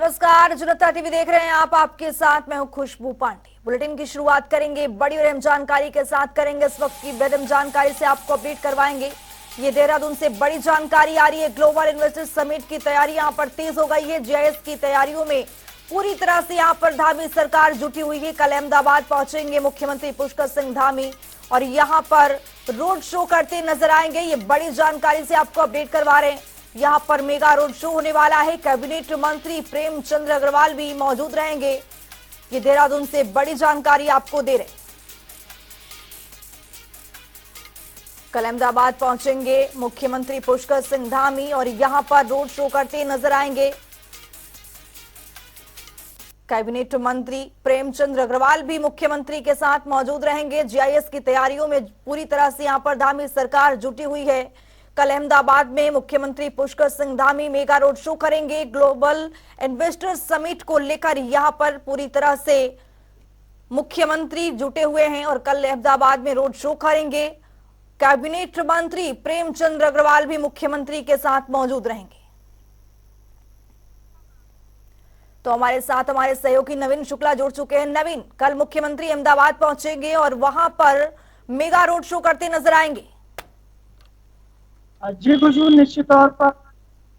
नमस्कार, जनता टीवी देख रहे हैं आप। आपके साथ मैं हूं खुशबू पांडे। बुलेटिन की शुरुआत करेंगे बड़ी और अहम जानकारी के साथ करेंगे। इस वक्त की बेहद जानकारी से आपको अपडेट करवाएंगे। ये देहरादून से बड़ी जानकारी आ रही है। ग्लोबल इन्वेस्टर्स समिट की तैयारी यहां पर तेज हो गई है। जीआईएस की तैयारियों में पूरी तरह से यहां पर धामी सरकार जुटी हुई है। कल अहमदाबाद पहुंचेंगे मुख्यमंत्री पुष्कर सिंह धामी और यहां पर रोड शो करते नजर आएंगे। ये बड़ी जानकारी से आपको अपडेट करवा रहे हैं। यहां पर मेगा रोड शो होने वाला है। कैबिनेट मंत्री प्रेमचंद अग्रवाल भी मौजूद रहेंगे। ये देहरादून से बड़ी जानकारी आपको दे रहे हैं। कल अहमदाबाद पहुंचेंगे मुख्यमंत्री पुष्कर सिंह धामी और यहां पर रोड शो करते नजर आएंगे। कैबिनेट मंत्री प्रेमचंद अग्रवाल भी मुख्यमंत्री के साथ मौजूद रहेंगे। जीआईएस की तैयारियों में पूरी तरह से यहां पर धामी सरकार जुटी हुई है। कल अहमदाबाद में मुख्यमंत्री Pushkar Singh Dhami mega road show करेंगे। ग्लोबल इन्वेस्टर्स समिट को लेकर यहां पर पूरी तरह से मुख्यमंत्री जुटे हुए हैं और कल अहमदाबाद में रोड शो करेंगे। कैबिनेट मंत्री प्रेमचंद अग्रवाल भी मुख्यमंत्री के साथ मौजूद रहेंगे। तो हमारे साथ हमारे सहयोगी नवीन शुक्ला जुड़ चुके हैं। नवीन, कल मुख्यमंत्री अहमदाबाद पहुंचेंगे और वहां पर मेगा रोड शो करते नजर आएंगे। जी खुशबू, निश्चित तौर पर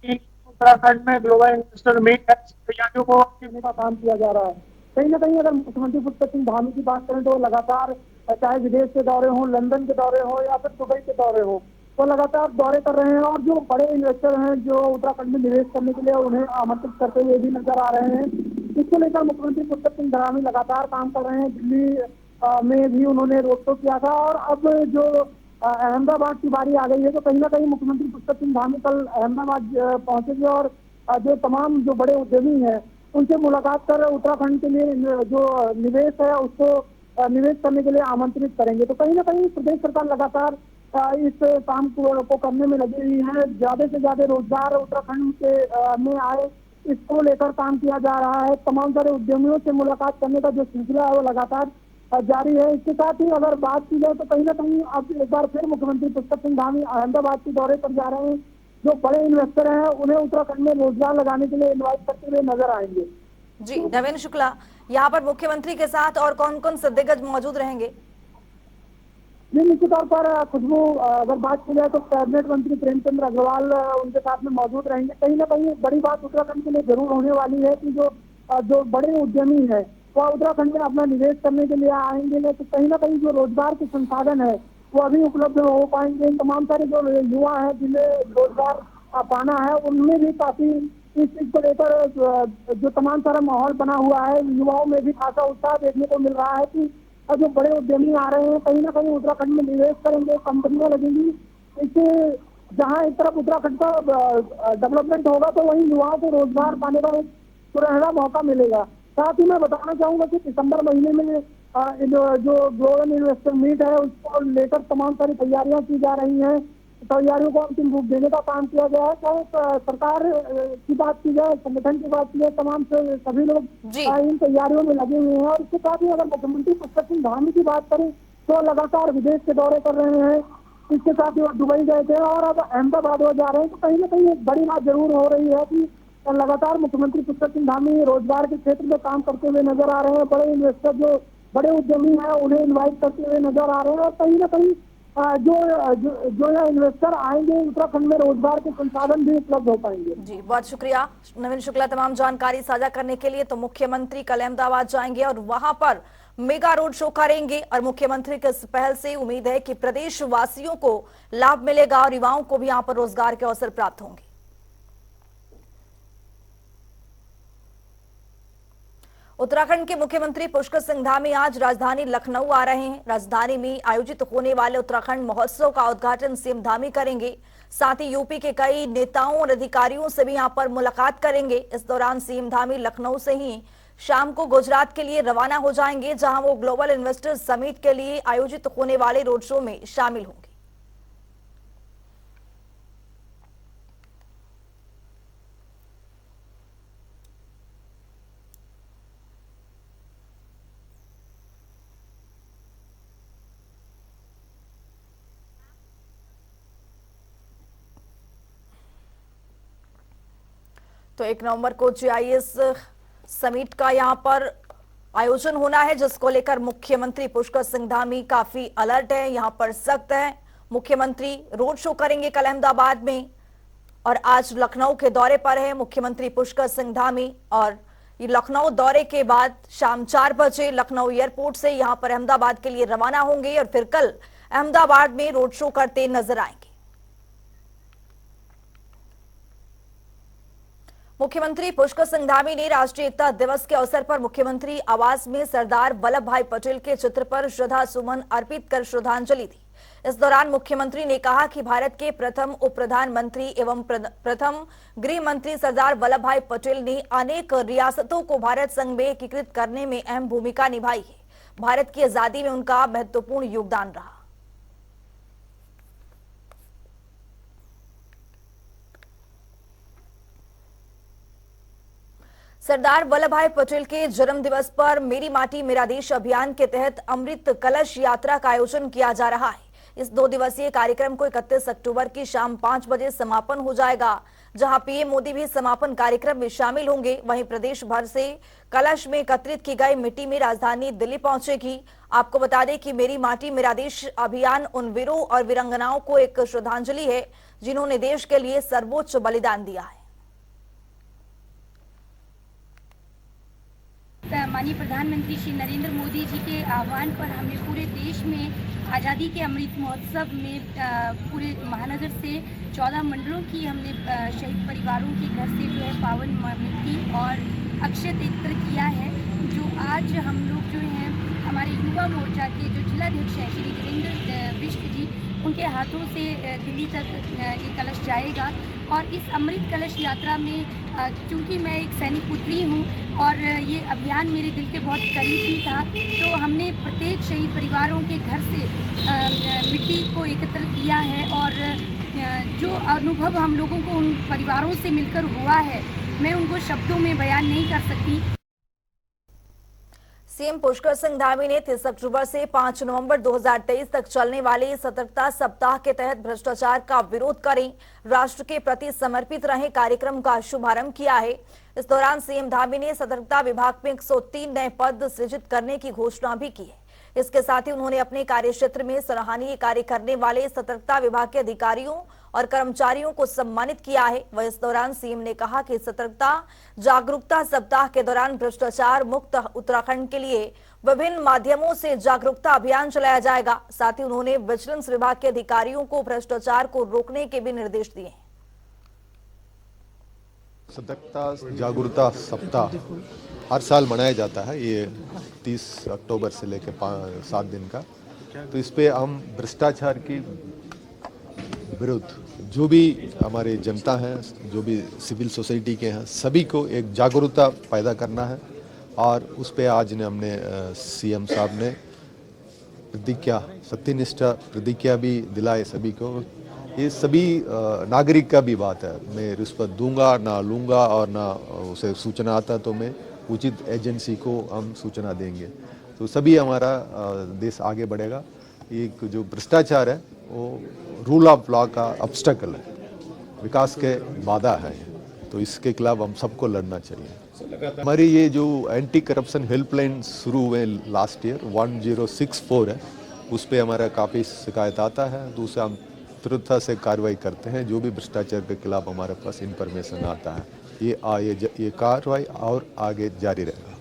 उत्तराखंड में ग्लोबल इन्वेस्टर मीट है, तैयारियों को करने का काम किया जा रहा है। कहीं ना कहीं अगर मुख्यमंत्री पुष्कर सिंह धामी की बात करें तो लगातार चाहे विदेश के दौरे हो, लंदन के दौरे हो या फिर दुबई के दौरे हो, तो लगातार दौरे कर रहे हैं और जो बड़े इन्वेस्टर हैं जो उत्तराखंड में निवेश करने के लिए उन्हें आमंत्रित करते हुए भी नजर आ रहे हैं। इसको लेकर मुख्यमंत्री पुष्कर सिंह धामी लगातार काम कर रहे हैं। दिल्ली में भी उन्होंने रोड शो किया था और अब जो अहमदाबाद की बारी आ गई है, तो कहीं ना कहीं मुख्यमंत्री पुष्कर सिंह धामी कल अहमदाबाद पहुंचेंगे और जो तमाम जो बड़े उद्यमी हैं उनसे मुलाकात कर उत्तराखंड के लिए जो निवेश है उसको निवेश करने के लिए आमंत्रित करेंगे। तो कहीं ना कहीं प्रदेश सरकार लगातार इस काम को करने में लगी हुई है। ज्यादा से ज्यादा रोजगार उत्तराखंड के में आए, इसको लेकर काम किया जा रहा है। तमाम सारे उद्यमियों से मुलाकात करने का जो सिलसिला है वो लगातार जारी है। इसके साथ ही अगर बात की जाए तो कहीं ना कहीं अब एक बार फिर मुख्यमंत्री पुष्कर सिंह धामी अहमदाबाद के दौरे पर जा रहे हैं। जो बड़े इन्वेस्टर हैं उन्हें उत्तराखंड में रोजगार लगाने के लिए इन्वाइट करते हुए नजर आएंगे। जी नवीन शुक्ला, यहाँ पर मुख्यमंत्री के साथ और कौन कौन से दिग्गज मौजूद रहेंगे? ये निश्चित तौर पर खुशबू, अगर बात की जाए तो कैबिनेट मंत्री प्रेमचंद्र अग्रवाल उनके साथ में मौजूद रहेंगे। कहीं ना कहीं एक बड़ी बात उत्तराखंड के लिए जरूर होने वाली है कि जो बड़े उद्यमी है वह उत्तराखंड में अपना निवेश करने के लिए आएंगे, तो कहीं ना कहीं जो रोजगार के संसाधन है वो अभी उपलब्ध हो पाएंगे। तमाम सारे जो युवा है जिन्हें रोजगार पाना है उनमें भी काफी इस चीज को लेकर जो तमाम सारा माहौल बना हुआ है, युवाओं में भी खासा उत्साह देखने को मिल रहा है कि जो बड़े उद्यमी आ रहे हैं कहीं ना कहीं उत्तराखंड में निवेश करेंगे, कंपनियां लगेंगी। इससे जहां एक तरफ उत्तराखंड का डेवलपमेंट होगा तो वहीं युवाओं को रोजगार पाने का एक सुनहरा मौका मिलेगा। साथ ही मैं बताना चाहूंगा कि दिसंबर महीने में जो ग्लोबल इन्वेस्टर मीट है उसको लेकर तमाम सारी तैयारियां की जा रही हैं। तैयारियों को अंतिम रूप देने का काम किया गया है। चाहे सरकार की बात की जाए, संगठन की बात की जाए, तमाम से सभी लोग जी इन तैयारियों में लगे हुए हैं। और इसके साथ ही अगर मुख्यमंत्री पुष्कर सिंह धामी की बात करें तो लगातार विदेश के दौरे कर रहे हैं। इसके साथ ही वो दुबई गए थे और अब अहमदाबाद वो जा रहे हैं। तो कहीं ना कहीं एक बड़ी बात जरूर हो रही है कि लगातार मुख्यमंत्री पुष्कर सिंह धामी रोजगार के क्षेत्र में काम करते हुए नजर आ रहे हैं। बड़े इन्वेस्टर जो बड़े उद्यमी हैं उन्हें इन्वाइट करते हुए नजर आ रहे हैं और कहीं ना कहीं जो यह इन्वेस्टर आएंगे उत्तराखंड में रोजगार के संसाधन भी उपलब्ध हो पाएंगे। जी, बहुत शुक्रिया नवीन शुक्ला तमाम जानकारी साझा करने के लिए। तो मुख्यमंत्री कल अहमदाबाद जाएंगे और वहां पर मेगा रोड शो करेंगे और मुख्यमंत्री के इस पहल से उम्मीद है कि प्रदेश वासियों को लाभ मिलेगा और युवाओं को भी यहां पर रोजगार के अवसर प्राप्त होंगे। उत्तराखंड के मुख्यमंत्री पुष्कर सिंह धामी आज राजधानी लखनऊ आ रहे हैं। राजधानी में आयोजित होने वाले उत्तराखंड महोत्सव का उद्घाटन सीएम धामी करेंगे। साथ ही यूपी के कई नेताओं और अधिकारियों से भी यहां पर मुलाकात करेंगे। इस दौरान सीएम धामी लखनऊ से ही शाम को गुजरात के लिए रवाना हो जाएंगे, जहां वो ग्लोबल इन्वेस्टर्स समिट के लिए आयोजित होने वाले रोड शो में शामिल होंगे। तो 1 नवंबर को जीआईएस समिट का यहां पर आयोजन होना है, जिसको लेकर मुख्यमंत्री पुष्कर सिंह धामी काफी अलर्ट है, यहां पर सख्त है। मुख्यमंत्री रोड शो करेंगे कल अहमदाबाद में और आज लखनऊ के दौरे पर है मुख्यमंत्री पुष्कर सिंह धामी। और ये लखनऊ दौरे के बाद शाम 4 बजे लखनऊ एयरपोर्ट से यहां पर अहमदाबाद के लिए रवाना होंगे और फिर कल अहमदाबाद में रोड शो करते नजर आएंगे। मुख्यमंत्री पुष्कर सिंह धामी ने राष्ट्रीय एकता दिवस के अवसर पर मुख्यमंत्री आवास में सरदार वल्लभ भाई पटेल के चित्र पर श्रद्धा सुमन अर्पित कर श्रद्धांजलि दी। इस दौरान मुख्यमंत्री ने कहा कि भारत के प्रथम उप प्रधानमंत्री एवं प्रथम गृह मंत्री सरदार वल्लभ भाई पटेल ने अनेक रियासतों को भारत संघ में एकीकृत करने में अहम भूमिका निभाई है। भारत की आजादी में उनका महत्वपूर्ण योगदान रहा। सरदार वल्लभ भाई पटेल के जन्म दिवस पर मेरी माटी मेरा देश अभियान के तहत अमृत कलश यात्रा का आयोजन किया जा रहा है। इस 2 दिवसीय कार्यक्रम को 31 अक्टूबर की शाम 5 बजे समापन हो जाएगा, जहां पीएम मोदी भी समापन कार्यक्रम में शामिल होंगे। वहीं प्रदेश भर से कलश में एकत्रित की गई मिट्टी में राजधानी दिल्ली पहुंचेगी। आपको बता दें कि मेरी माटी मेरा देश अभियान उन वीरों और वीरांगनाओं को एक श्रद्धांजलि है जिन्होंने देश के लिए सर्वोच्च बलिदान दिया है। माननीय प्रधानमंत्री श्री नरेंद्र मोदी जी के आह्वान पर हमने पूरे देश में आज़ादी के अमृत महोत्सव में पूरे महानगर से 14 मंडलों की हमने शहीद परिवारों के घर से जो है पावन मिट्टी और अक्षय एकत्र किया है, जो आज हम लोग जो हैं हमारे युवा मोर्चा के जो जिलाध्यक्ष हैं श्री वीरेंद्र बिष्ट जी, उनके हाथों से दिल्ली तक ये कलश जाएगा। और इस अमृत कलश यात्रा में चूँकि मैं एक सैनिक पुत्री हूँ और ये अभियान मेरे दिल के बहुत करीब भी था, तो हमने प्रत्येक शहीद परिवारों के घर से मिट्टी को एकत्र किया है। और जो अनुभव हम लोगों को उन परिवारों से मिलकर हुआ है, मैं उनको शब्दों में बयान नहीं कर सकती। सीएम पुष्कर सिंह धामी ने 30 अक्टूबर से 5 नवंबर 2023 तक चलने वाले सतर्कता सप्ताह के तहत भ्रष्टाचार का विरोध करें, राष्ट्र के प्रति समर्पित रहे कार्यक्रम का शुभारंभ किया है। इस दौरान सीएम धामी ने सतर्कता विभाग में 103 नए पद सृजित करने की घोषणा भी की है। इसके साथ ही उन्होंने अपने कार्यक्षेत्र में सराहनीय कार्य करने वाले सतर्कता विभाग के अधिकारियों और कर्मचारियों को सम्मानित किया है। वह इस दौरान सीएम ने कहा कि सतर्कता जागरूकता सप्ताह के दौरान भ्रष्टाचार मुक्त उत्तराखंड के लिए विभिन्न माध्यमों से जागरूकता अभियान चलाया जाएगा। साथ ही उन्होंने विजिलेंस विभाग के अधिकारियों को भ्रष्टाचार को रोकने के भी निर्देश दिए हैं। सतर्कता जागरूकता सप्ताह हर साल मनाया जाता है, ये 30 अक्टूबर से लेकर 7 दिन का। तो इस पे हम भ्रष्टाचार की विरुद्ध जो भी हमारे जनता हैं, जो भी सिविल सोसाइटी के हैं, सभी को एक जागरूकता पैदा करना है। और उस पे आज ने हमने सीएम साहब ने प्रतिज्ञा, सत्यनिष्ठा प्रतिज्ञा भी दिलाए सभी को। ये सभी नागरिक का भी बात है, मैं रिश्वत दूंगा ना लूंगा, और ना उसे सूचना आता तो मैं उचित एजेंसी को हम सूचना देंगे। तो सभी हमारा देश आगे बढ़ेगा। एक जो भ्रष्टाचार है वो रूल ऑफ लॉ का ऑब्स्टेकल है, विकास के बाधा है, तो इसके खिलाफ हम सबको लड़ना चाहिए। हमारी ये जो एंटी करप्शन हेल्पलाइन शुरू हुए लास्ट ईयर 1064 है, उस पर हमारा काफ़ी शिकायत आता है, तो उसे हम तुरंत से कार्रवाई करते हैं। जो भी भ्रष्टाचार के खिलाफ हमारे पास इंफॉर्मेशन आता है, ये कार्रवाई और आगे जारी रहेगा।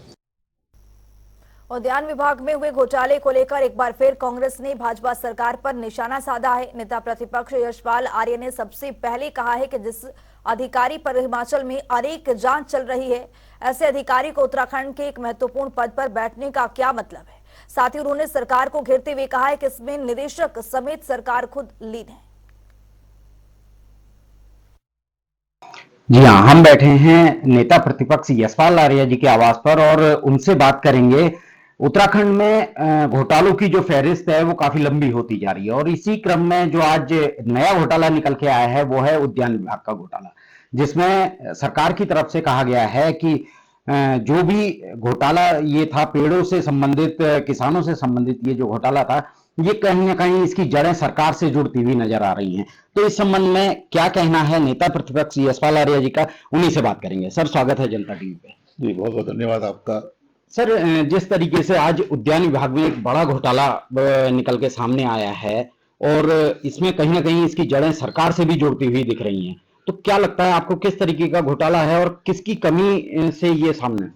उद्यान विभाग में हुए घोटाले को लेकर एक बार फिर कांग्रेस ने भाजपा सरकार पर निशाना साधा है। नेता प्रतिपक्ष यशपाल आर्य ने सबसे पहले कहा है कि जिस अधिकारी पर हिमाचल में अनेक जांच चल रही है, ऐसे अधिकारी को उत्तराखंड के एक महत्वपूर्ण पद पर बैठने का क्या मतलब है। साथ ही उन्होंने सरकार को घेरते हुए कहा है कि इसमें निदेशक समेत सरकार खुद लीन है। जी हाँ, हम बैठे हैं नेता प्रतिपक्ष यशपाल आर्य जी के आवास पर और उनसे बात करेंगे। उत्तराखंड में घोटालों की जो फहरिस्त है वो काफी लंबी होती जा रही है और इसी क्रम में जो आज नया घोटाला निकल के आया है वो है उद्यान विभाग का घोटाला, जिसमें सरकार की तरफ से कहा गया है कि जो भी घोटाला ये था पेड़ों से संबंधित, किसानों से संबंधित ये जो घोटाला था, ये कहीं ना कहीं इसकी जड़ें सरकार से जुड़ती हुई नजर आ रही हैं। तो इस संबंध में क्या कहना है नेता प्रतिपक्ष यशपाल आर्या जी का, उन्हीं से बात करेंगे। सर, स्वागत है जनता टीवी पे। जी, बहुत बहुत धन्यवाद आपका। सर, जिस तरीके से आज उद्यान विभाग में एक बड़ा घोटाला निकल के सामने आया है और इसमें कहीं ना कहीं इसकी जड़ें सरकार से भी जुड़ती हुई दिख रही हैं, तो क्या लगता है आपको किस तरीके का घोटाला है और किसकी कमी से ये सामने?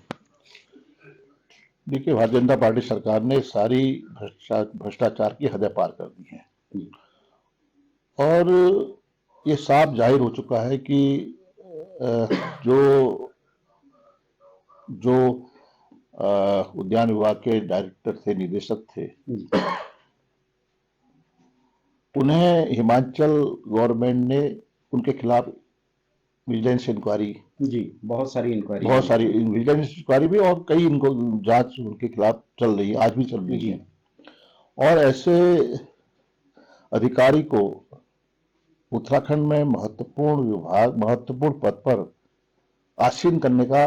देखिए, भारतीय जनता पार्टी सरकार ने सारी भ्रष्टाचार की हदें पार कर दी हैं और ये साफ जाहिर हो चुका है कि जो उद्यान विभाग के डायरेक्टर थे, निदेशक थे, उन्हें हिमाचल गवर्नमेंट ने उनके खिलाफ विजिलेंस इंक्वायरी, जी, बहुत सारी विजिलेंस इंक्वायरी भी और कई इनको जांच उनके खिलाफ चल रही है, आज भी चल रही है। और ऐसे अधिकारी को उत्तराखंड में महत्वपूर्ण पद पर आसीन करने का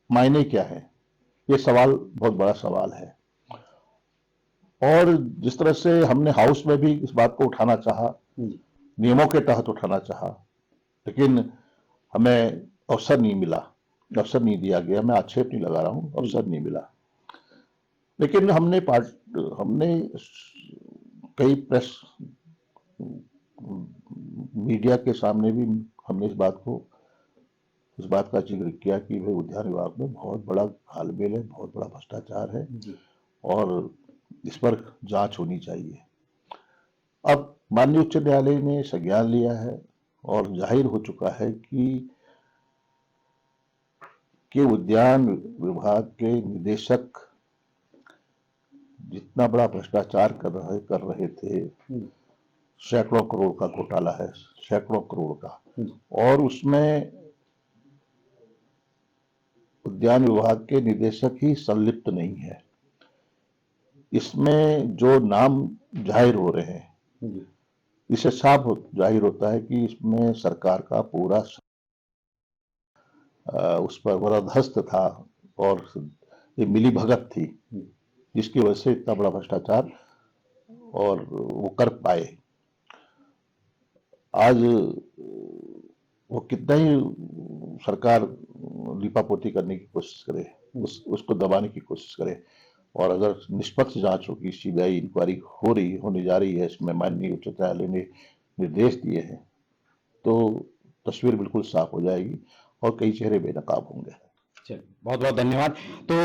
मायने क्या है, ये सवाल बहुत बड़ा सवाल है। और जिस तरह से हमने हाउस में भी इस बात को उठाना चाहा, नियमों के तहत उठाना चाहा, लेकिन हमें अवसर नहीं मिला, अवसर नहीं दिया गया। मैं आक्षेप नहीं लगा रहा हूं, अवसर नहीं मिला। लेकिन हमने कई प्रेस मीडिया के सामने भी हमने इस बात का जिक्र किया कि भाई उद्यान विभाग में बहुत बड़ा घालमेल है, बहुत बड़ा भ्रष्टाचार है और इस पर जांच होनी चाहिए। अब माननीय उच्च न्यायालय ने संज्ञान लिया है और जाहिर हो चुका है कि उद्यान विभाग के निदेशक जितना बड़ा भ्रष्टाचार कर रहे थे, सैकड़ों करोड़ का घोटाला है, सैकड़ों करोड़ का, और उसमें उद्यान विभाग के निदेशक ही संलिप्त नहीं है। इसमें जो नाम जाहिर हो रहे हैं, इससे साफ जाहिर होता है कि इसमें सरकार का पूरा उस पर वरदहस्त था और ये मिली भगत थी, जिसकी वजह से इतना बड़ा भ्रष्टाचार और वो कर पाए। आज वो कितना ही सरकार लीपापोती करने की कोशिश करे, उसको दबाने की कोशिश करे, और अगर निष्पक्ष जांच होगी, सीबीआई इंक्वायरी होने जा रही है, इसमें माननीय उच्च न्यायालय ने निर्देश दिए हैं, तो तस्वीर बिल्कुल साफ हो जाएगी और कई चेहरे बेनकाब होंगे। बहुत बहुत धन्यवाद। तो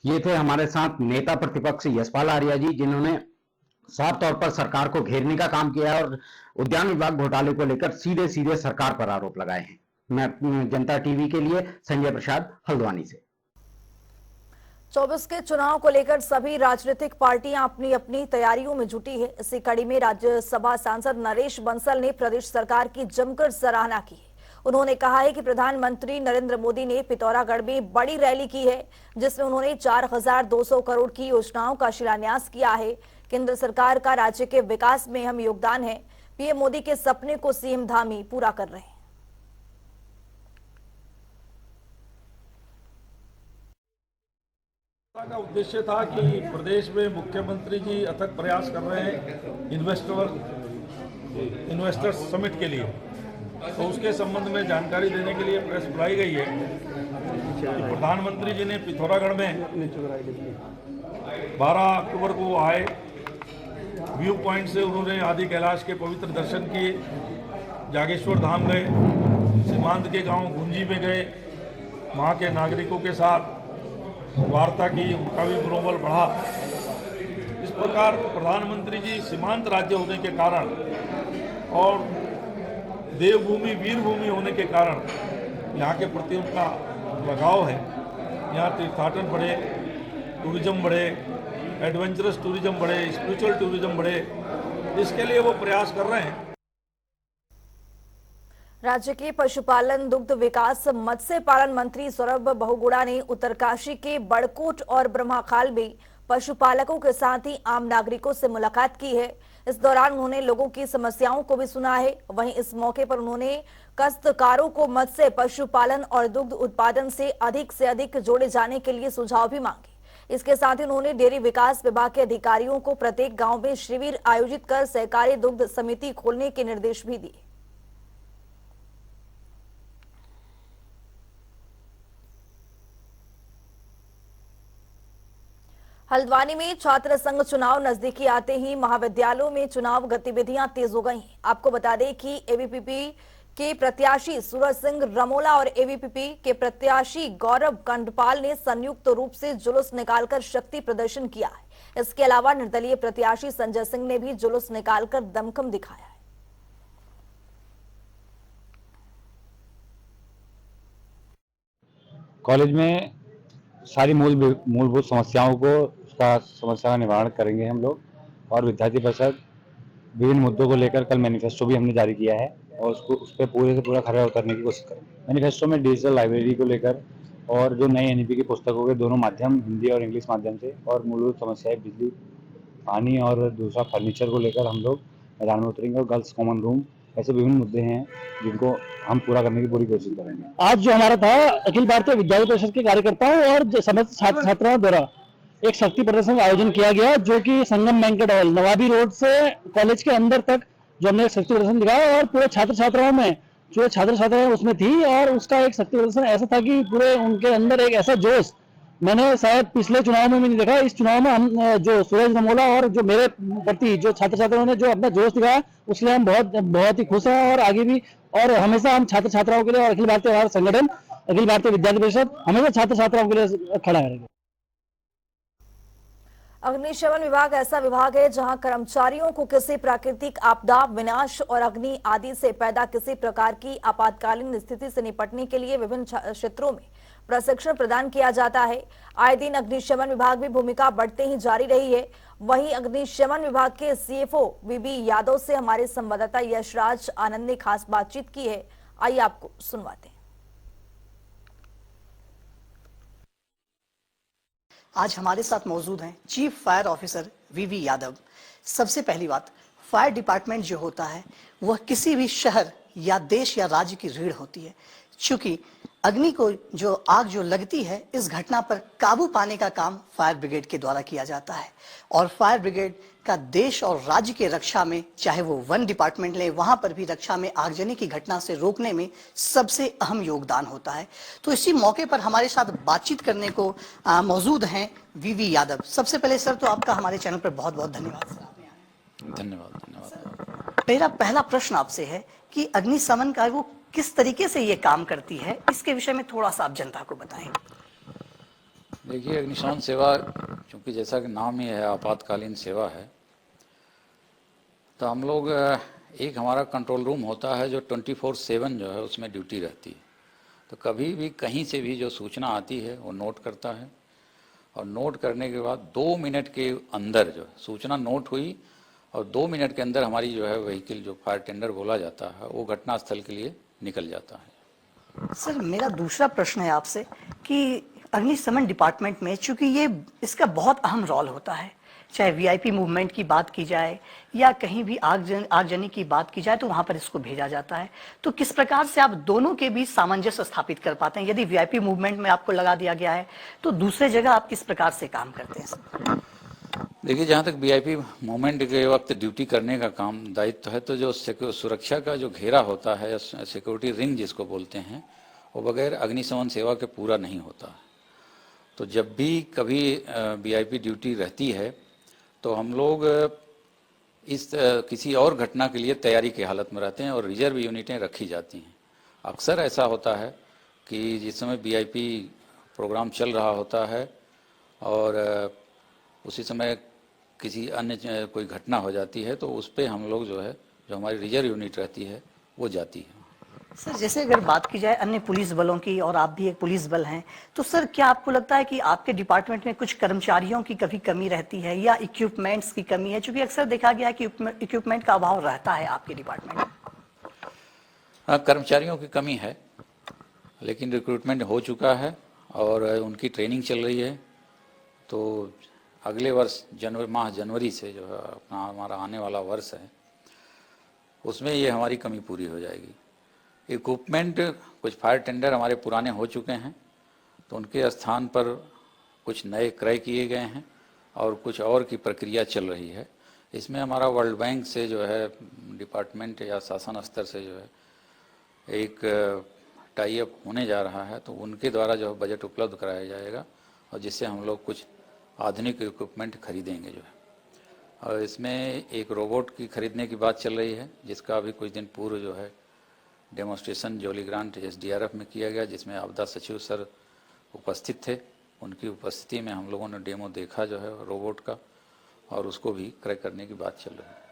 ये थे हमारे साथ नेता प्रतिपक्ष यशपाल आर्या जी, जिन्होंने साफ तौर पर सरकार को घेरने का काम किया और उद्यान विभाग घोटाले को लेकर सीधे सीधे सरकार पर आरोप लगाए हैं। मैं जनता टीवी के लिए संजय प्रसाद, हल्द्वानी से। 24 के चुनाव को लेकर सभी राजनीतिक पार्टियां अपनी अपनी तैयारियों में जुटी है। इसी कड़ी में राज्यसभा सांसद नरेश बंसल ने प्रदेश सरकार की जमकर सराहना की है। उन्होंने कहा है कि प्रधानमंत्री नरेंद्र मोदी ने पिथौरागढ़ में बड़ी रैली की है, जिसमें उन्होंने 4200 करोड़ की योजनाओं का शिलान्यास किया है। केंद्र सरकार का राज्य के विकास में अहम योगदान है। पीएम मोदी के सपने को सीएम धामी पूरा कर रहे हैं। का उद्देश्य था कि प्रदेश में मुख्यमंत्री जी अथक प्रयास कर रहे हैं इन्वेस्टर्स समिट के लिए, तो उसके संबंध में जानकारी देने के लिए प्रेस बुलाई गई है कि प्रधानमंत्री जी ने पिथौरागढ़ में 12 अक्टूबर को आए, व्यू पॉइंट से उन्होंने आदि कैलाश के पवित्र दर्शन किए, जागेश्वर धाम गए, सीमांत के गांव गुंजी में गए, वहाँ के नागरिकों के साथ वार्ता की, उनका भी मनोबल बढ़ा। इस प्रकार प्रधानमंत्री जी सीमांत राज्य होने के कारण और देवभूमि वीरभूमि होने के कारण यहाँ के प्रति उनका लगाव है। यहाँ तीर्थाटन बढ़े, टूरिज्म बढ़े, एडवेंचरस टूरिज्म बढ़े, स्पिरिचुअल टूरिज्म बढ़े, इसके लिए वो प्रयास कर रहे हैं। राज्य के पशुपालन, दुग्ध विकास, मत्स्य पालन मंत्री सौरभ बहुगुणा ने उत्तरकाशी के बड़कोट और ब्रह्माखाल में पशुपालकों के साथ ही आम नागरिकों से मुलाकात की है। इस दौरान उन्होंने लोगों की समस्याओं को भी सुना है। वहीं इस मौके पर उन्होंने काश्तकारों को मत्स्य, पशुपालन और दुग्ध उत्पादन से अधिक जोड़े जाने के लिए सुझाव भी मांगे। इसके साथ ही उन्होंने डेयरी विकास विभाग के अधिकारियों को प्रत्येक गांव में शिविर आयोजित कर सहकारी दुग्ध समिति खोलने के निर्देश भी दिए। हल्द्वानी में छात्र संघ चुनाव नजदीकी आते ही महाविद्यालयों में चुनाव गतिविधियां तेज हो गई हैं। आपको बता दें कि एबीवीपी के प्रत्याशी सूरज सिंह रमोला और एबीवीपी के प्रत्याशी गौरव कंडपाल ने संयुक्त रूप से जुलूस निकालकर शक्ति प्रदर्शन किया है। इसके अलावा निर्दलीय प्रत्याशी संजय सिंह ने भी जुलूस निकालकर दमखम दिखाया है। कॉलेज में सारी मूलभूत समस्याओं को उसका समस्या का निवारण करेंगे हम लोग। और विद्यार्थी परिषद विभिन्न मुद्दों को लेकर कल मैनिफेस्टो भी हमने जारी किया है और उसको उस पर पूरे से पूरा खरा उतरने की कोशिश करेंगे। मैनिफेस्टो में डिजिटल लाइब्रेरी को लेकर और जो नई एनईपी की पुस्तकों के दोनों माध्यम, हिंदी और इंग्लिश माध्यम से, और मूलभूत समस्याएं बिजली, पानी और दूसरा फर्नीचर को लेकर हम लोग मैदान में उतरेंगे। और गर्ल्स कॉमन रूम, ऐसे विभिन्न मुद्दे हैं जिनको हम पूरा करने की पूरी कोशिश करेंगे। आज जो हमारा था अखिल भारतीय विद्यार्थी परिषद के कार्यकर्ताओं और समस्त छात्र छात्राओं द्वारा एक शक्ति प्रदर्शन का आयोजन किया गया, जो कि संगम बैंकेट हॉल नवाबी रोड से कॉलेज के अंदर तक जो हमने एक शक्ति प्रदर्शन दिखाया। और पूरे छात्र छात्राओं में जो छात्र छात्राएं उसमें थी, और उसका एक शक्ति प्रदर्शन ऐसा था कि पूरे उनके अंदर एक ऐसा जोश मैंने शायद पिछले चुनाव में भी नहीं देखा। इस चुनाव में हम जो सूरज रमोला और जो मेरे प्रति जो छात्र छात्राओं ने जो अपना जोश दिखाया, उसके लिए हम बहुत ही खुश हैं। और आगे भी और हमेशा हम छात्र छात्राओं के लिए और अखिल भारतीय हमारा संगठन अखिल भारतीय विद्यार्थी परिषद हमेशा छात्र छात्राओं के लिए खड़ा रहेगा। अग्निशमन विभाग ऐसा विभाग है जहां कर्मचारियों को किसी प्राकृतिक आपदा, विनाश और अग्नि आदि से पैदा किसी प्रकार की आपातकालीन स्थिति से निपटने के लिए विभिन्न क्षेत्रों में प्रशिक्षण प्रदान किया जाता है। आए दिन अग्निशमन विभाग भी भूमिका बढ़ते ही जारी रही है। वहीं अग्निशमन विभाग के सीएफओ वीबी यादव से हमारे संवाददाता यशराज आनंद ने खास बातचीत की है। आइए आपको सुनवाते हैं। आज हमारे साथ मौजूद हैं चीफ फायर ऑफिसर वीवी यादव। सबसे पहली बात, फायर डिपार्टमेंट जो होता है वह किसी भी शहर या देश या राज्य की रीढ़ होती है। चूंकि अग्नि को जो आग जो लगती है, इस घटना पर काबू पाने का काम फायर ब्रिगेड के द्वारा किया जाता है। और फायर ब्रिगेड का देश और राज्य के रक्षा में, चाहे वो वन डिपार्टमेंट ले, वहां पर भी रक्षा में आगजनी की घटना से रोकने में सबसे अहम योगदान होता है। तो इसी मौके पर हमारे साथ बातचीत करने को मौजूद हैं वीवी यादव। सबसे पहले सर तो आपका हमारे चैनल पर बहुत बहुत धन्यवाद सर, आपने आए। धन्यवाद। मेरा पहला प्रश्न आपसे है कि अग्निशमन का वो किस तरीके से ये काम करती है, इसके विषय में थोड़ा सा आप जनता को बताएं। देखिए, अग्निशमन सेवा क्योंकि जैसा कि नाम ही है आपातकालीन सेवा है, तो हम लोग एक हमारा कंट्रोल रूम होता है जो 24/7 जो है उसमें ड्यूटी रहती है। तो कभी भी कहीं से भी जो सूचना आती है वो नोट करता है, और नोट करने के बाद 2 मिनट के अंदर जो सूचना नोट हुई और 2 मिनट के अंदर हमारी जो है व्हीकल, जो फायर टेंडर बोला जाता है, वो घटनास्थल के लिए निकल जाता है। सर मेरा दूसरा प्रश्न है आपसे कि अग्निशमन डिपार्टमेंट में चूंकि ये इसका बहुत अहम रोल होता है, चाहे वीआईपी मूवमेंट की बात की जाए या कहीं भी आगजनी की बात की जाए, तो वहां पर इसको भेजा जाता है। तो किस प्रकार से आप दोनों के बीच सामंजस्य स्थापित कर पाते हैं? यदि वीआईपी मूवमेंट में आपको लगा दिया गया है तो दूसरे जगह आप किस प्रकार से काम करते हैं सर? देखिए, जहाँ तक वीआईपी मूवमेंट के वक्त ड्यूटी करने का काम दायित्व है, तो जो सुरक्षा का जो घेरा होता है या सिक्योरिटी रिंग जिसको बोलते हैं, वो बगैर अग्निशमन सेवा के पूरा नहीं होता है। तो जब भी कभी वीआईपी ड्यूटी रहती है तो हम लोग इस किसी और घटना के लिए तैयारी की हालत में रहते हैं और रिजर्व यूनिटें रखी जाती हैं। अक्सर ऐसा होता है कि जिस समय वीआईपी प्रोग्राम चल रहा होता है और उसी समय किसी अन्य कोई घटना हो जाती है, तो उस पर हम लोग जो है, जो हमारी रिजर्व यूनिट रहती है, वो जाती है। सर जैसे अगर बात की जाए अन्य पुलिस बलों की, और आप भी एक पुलिस बल हैं, तो सर क्या आपको लगता है कि आपके डिपार्टमेंट में कुछ कर्मचारियों की कभी कमी रहती है या इक्विपमेंट्स की कमी है? क्योंकि अक्सर देखा गया है कि इक्विपमेंट का अभाव रहता है आपके डिपार्टमेंट में। हाँ, कर्मचारियों की कमी है, लेकिन रिक्रूटमेंट हो चुका है और उनकी ट्रेनिंग चल रही है। तो अगले वर्ष जनवरी से जो है अपना हमारा आने वाला वर्ष है, उसमें ये हमारी कमी पूरी हो जाएगी। इक्विपमेंट कुछ फायर टेंडर हमारे पुराने हो चुके हैं, तो उनके स्थान पर कुछ नए क्रय किए गए हैं और कुछ और की प्रक्रिया चल रही है। इसमें हमारा वर्ल्ड बैंक से जो है डिपार्टमेंट या शासन स्तर से जो है एक टाई अप होने जा रहा है, तो उनके द्वारा जो है बजट उपलब्ध कराया जाएगा और जिससे हम लोग कुछ आधुनिक इक्विपमेंट खरीदेंगे जो है। और इसमें एक रोबोट की खरीदने की बात चल रही है, जिसका अभी कुछ दिन पूर्व जो है डेमोन्स्ट्रेशन जॉली ग्रांट SDRF में किया गया, जिसमें आपदा सचिव सर उपस्थित थे। उनकी उपस्थिति में हम लोगों ने डेमो देखा जो है रोबोट का, और उसको भी क्रय करने की बात चल रही है।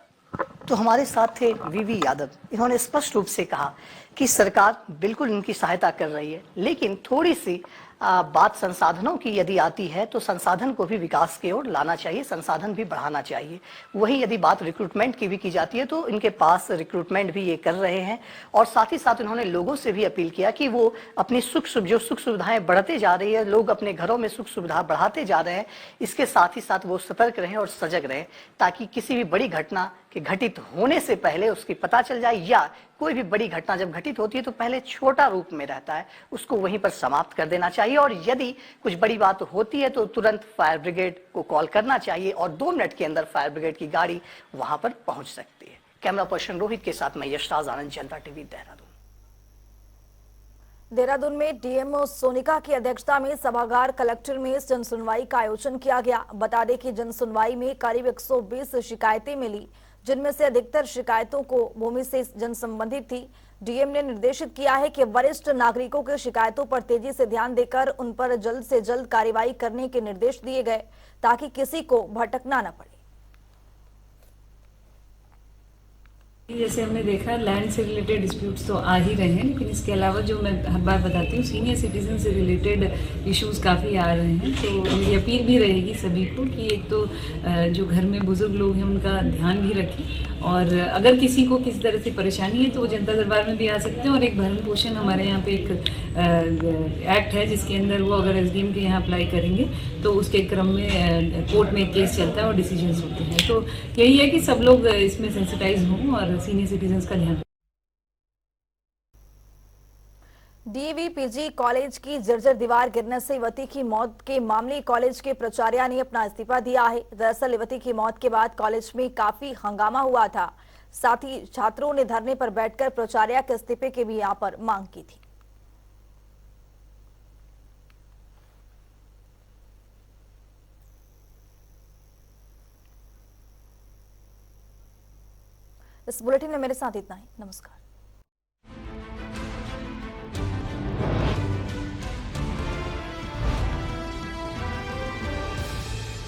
तो हमारे साथ थे वीवी यादव। इन्होंने स्पष्ट रूप से कहा कि सरकार बिल्कुल इनकी सहायता कर रही है, लेकिन थोड़ी सी बात संसाधनों की यदि आती है तो संसाधन को भी विकास की ओर लाना चाहिए, संसाधन भी बढ़ाना चाहिए। वहीं यदि बात रिक्रूटमेंट की भी की जाती है तो इनके पास रिक्रूटमेंट भी ये कर रहे हैं। और साथ ही साथ उन्होंने लोगों से भी अपील किया कि वो अपनी सुख सुविधाएं बढ़ते जा रही है, लोग अपने घरों में सुख सुविधा बढ़ाते जा रहे हैं, इसके साथ ही साथ वो सतर्क रहें और सजग रहें, ताकि किसी भी बड़ी घटना के घटित होने से पहले उसकी पता चल जाए, या कोई भी बड़ी घटना जब घटित होती है तो पहले छोटा रूप में रहता है, उसको वहीं पर समाप्त कर देना चाहिए। और यदि कुछ बड़ी बात होती है तो तुरंत फायर ब्रिगेड को कॉल करना चाहिए और 2 मिनट के अंदर फायर ब्रिगेड की गाड़ी वहां पर पहुंच सकती है। कैमरा पर्सन रोहित के साथ मैं यशराज आनंद, जनता टीवी, देहरादून। देहरादून में डीएमओ सोनिका की अध्यक्षता में सभागार कलेक्टर में जन सुनवाई का आयोजन किया गया। बता दें कि जन सुनवाई में करीब 120 शिकायतें मिली, जिनमें से अधिकतर शिकायतों को भूमि से जन संबंधित थी। डीएम ने निर्देशित किया है कि वरिष्ठ नागरिकों की शिकायतों पर तेजी से ध्यान देकर उन पर जल्द से जल्द कार्रवाई करने के निर्देश दिए गए, ताकि किसी को भटकना न पड़े। जैसे हमने देखा लैंड से रिलेटेड डिस्प्यूट्स तो आ ही रहे हैं, लेकिन इसके अलावा जो मैं हर बार बताती हूँ सीनियर सिटीजन से रिलेटेड इश्यूज काफ़ी आ रहे हैं। तो मेरी अपील भी रहेगी सभी को कि एक तो जो घर में बुजुर्ग लोग हैं उनका ध्यान भी रखें, और अगर किसी को किसी तरह से परेशानी है तो वो जनता दरबार में भी आ सकते हैं। और एक भरण पोषण हमारे यहाँ पे एक एक्ट है जिसके अंदर वो अगर SDM के यहाँ अप्लाई करेंगे तो उसके क्रम में कोर्ट में एक केस चलता है और डिसीजंस होते हैं। तो यही है कि सब लोग इसमें सेंसिटाइज हों और सीनियर सिटीजन्स का ध्यान। DVPG कॉलेज की जर्जर दीवार गिरने से युवती की मौत के मामले कॉलेज के प्राचार्य ने अपना इस्तीफा दिया है। दरअसल युवती की मौत के बाद कॉलेज में काफी हंगामा हुआ था, साथ ही छात्रों ने धरने पर बैठकर प्राचार्य के इस्तीफे की भी यहां पर मांग की थी। इस बुलेटिन में मेरे साथ इतना ही। नमस्कार।